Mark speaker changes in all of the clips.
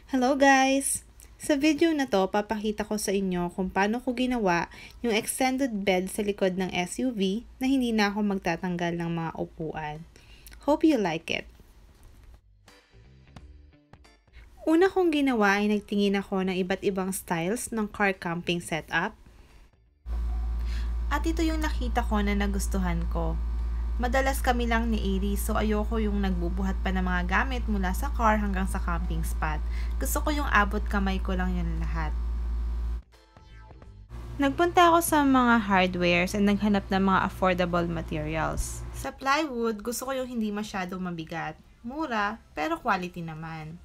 Speaker 1: Hello guys! Sa video na to, papakita ko sa inyo kung paano ko ginawa yung extended bed sa likod ng SUV na hindi na ako magtatanggal ng mga upuan. Hope you like it! Una kong ginawa ay nagtingin ako ng iba't ibang styles ng car camping setup. At ito yung nakita ko na nagustuhan ko. Madalas kami lang ni Aries, so ayoko yung nagbubuhat pa ng mga gamit mula sa car hanggang sa camping spot. Gusto ko yung abot kamay ko lang yun lahat. Nagpunta ako sa mga hardwares and naghanap ng mga affordable materials. Sa plywood, gusto ko yung hindi masyadong mabigat. Mura, pero quality naman.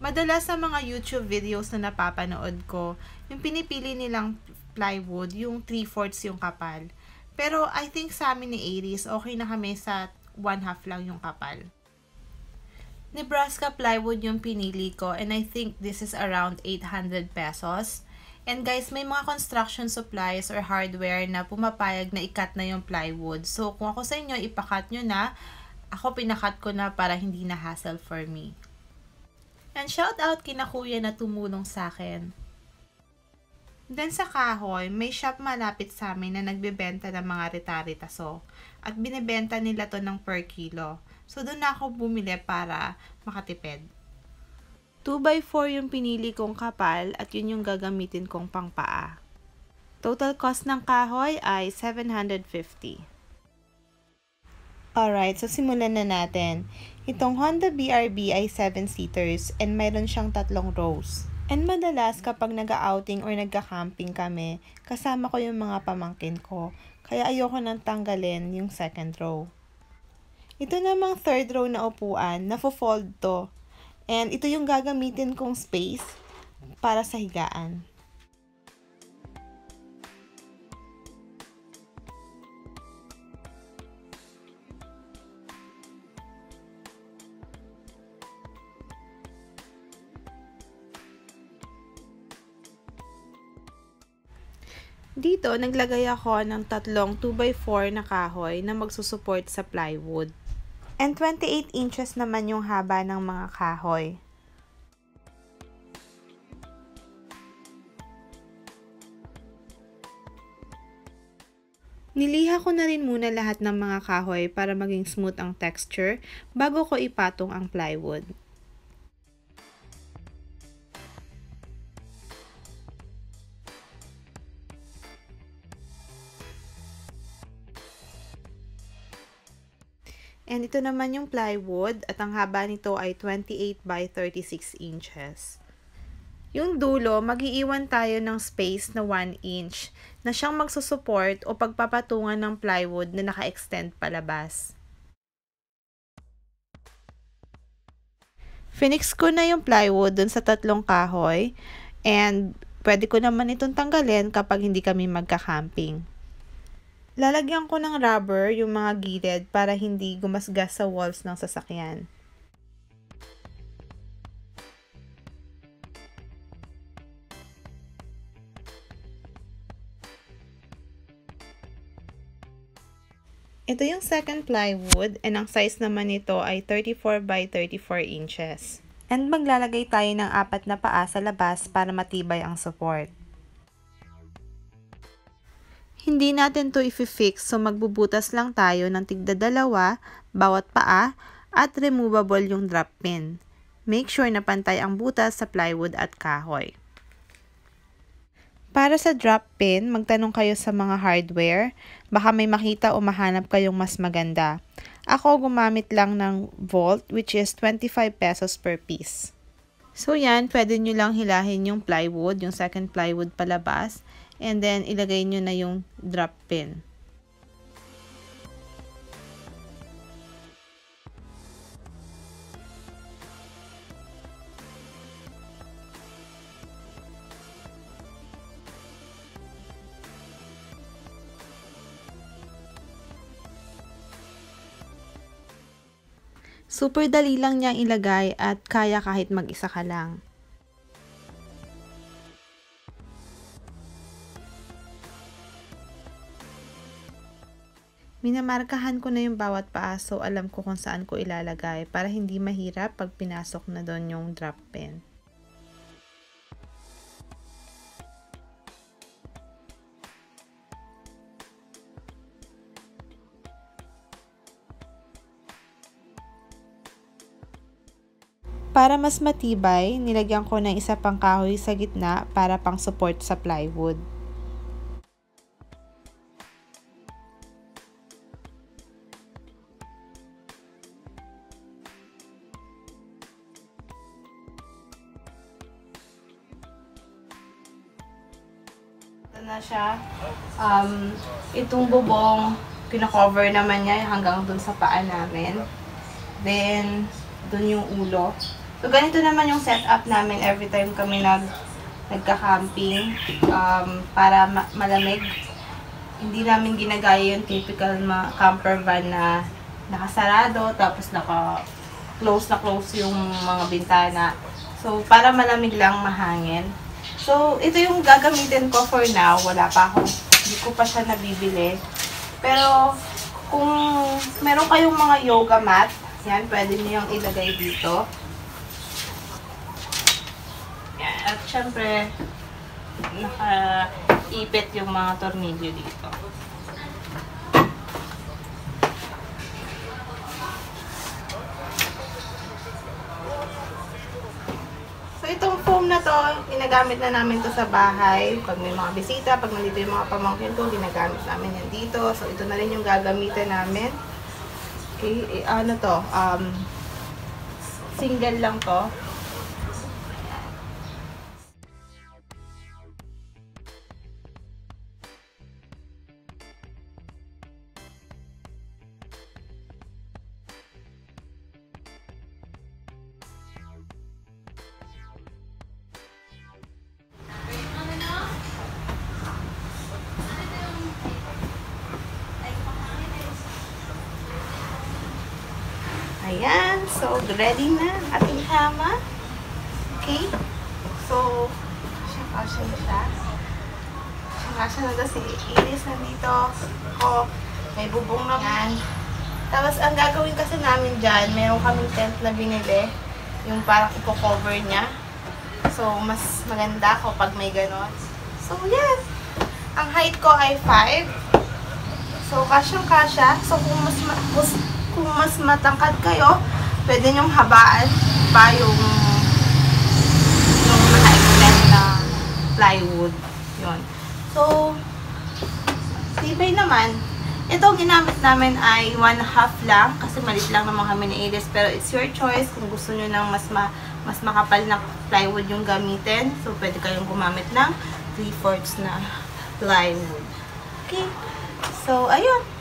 Speaker 1: Madalas sa mga YouTube videos na napapanood ko, yung pinipili nilang plywood, yung 3/4 yung kapal. Pero I think sa amin ni Aries, okay na kami sa 1/2 lang yung kapal. Nebraska plywood yung pinili ko and I think this is around 800 pesos. And guys, may mga construction supplies or hardware na pumapayag na ikat na yung plywood. So kung ako sa inyo, ipakat nyo na. Ako pinakat ko na para hindi na hassle for me. And shout out kina kuya na tumulong sa akin. Then sa kahoy, may shop malapit sa amin na nagbebenta ng mga rita-ritaso. At binebenta nila to ng per kilo. So doon na ako bumili para makatipid. 2x4 yung pinili kong kapal at yun yung gagamitin kong pangpaa. Total cost ng kahoy ay 750. Alright, so simulan na natin. Itong Honda BRB ay 7-seaters and mayroon siyang 3 rows. And madalas kapag nag-outing or nagka-camping kami, kasama ko yung mga pamangkin ko. Kaya ayoko nang tanggalin yung 2nd row. Ito namang 3rd row na upuan, nafo-fold to. And ito yung gagamitin kong space para sa higaan. Dito, naglagay ako ng 3 2x4 na kahoy na magsusupport sa plywood. And 28 inches naman yung haba ng mga kahoy. Niliha ko na rin muna lahat ng mga kahoy para maging smooth ang texture bago ko ipatong ang plywood. And ito naman yung plywood at ang haba nito ay 28 by 36 inches. Yung dulo, mag-iiwan tayo ng space na 1 inch na siyang magsusupport o pagpapatungan ng plywood na naka-extend palabas. Finix ko na yung plywood dun sa 3 kahoy and pwede ko naman itong tanggalin kapag hindi kami magka-camping. Lalagyan ko ng rubber yung mga gilid para hindi gumasgas sa walls ng sasakyan. Ito yung 2nd plywood and ang size naman nito ay 34 by 34 inches. And maglalagay tayo ng 4 na paa sa labas para matibay ang support. Hindi natin to i-fix, so magbubutas lang tayo ng tigda-2 bawat paa at removable yung drop pin. Make sure na pantay ang butas sa plywood at kahoy. Para sa drop pin, magtanong kayo sa mga hardware. Baka may makita o mahanap kayong mas maganda. Ako gumamit lang ng Volt, which is 25 pesos per piece. So yan, pwede nyo lang hilahin yung plywood, yung 2nd plywood palabas. And then, ilagay nyo na yung drop pin. Super dali lang niyang ilagay at kaya kahit mag-isa ka lang. Minamarkahan ko na yung bawat paa so alam ko kung saan ko ilalagay para hindi mahirap pag pinasok na doon yung drop pin. Para mas matibay, nilagyan ko ng isa pang kahoy sa gitna para pang support sa plywood. Ito na siya. Itong bubong, kina-cover naman niya hanggang dun sa paa namin. Then, dun yung ulo. So, ganito naman yung setup namin every time kami nagka-camping para malamig. Hindi namin ginagaya yung typical camper van na nakasarado tapos naka-close na close yung mga bintana. So, para malamig lang, mahangin. So, ito yung gagamitin ko for now. Hindi ko pa siya nabibili. Pero, kung meron kayong mga yoga mat, yan, pwede niyo yung ilagay dito. Yan. At syempre, nakaipit yung mga tornilyo dito. So, itong foam na to, ginagamit na namin to sa bahay. Pag may mga bisita, pag nandito yung mga pamangkin ko, ginagamit namin yan dito. So, ito na rin yung gagamitin namin. Okay, ano to? Single lang to. Ayan, so ready na ating kama. Okay? So, kasya na siya. Kasya na daw si Iris nandito. Ako, may bubong naman. Tapos, ang gagawin kasi namin dyan, meron kaming tent na binili. Yung parang ipo-cover niya. So, mas maganda kapag may ganon. So, yan. Ang height ko ay 5. So, kasyang-kasya. So, kung mas matangkad kayo, pwede nyong habaan pa yung naka-extend na plywood. Yun. So, tibay naman. Ito, ginamit namin ay 1/2 lang kasi malit lang naman kami ni Iris. Pero it's your choice kung gusto nyo ng mas makapal na plywood yung gamitin. So, pwede kayong gumamit ng 3/4 na plywood. Okay. So, ayun.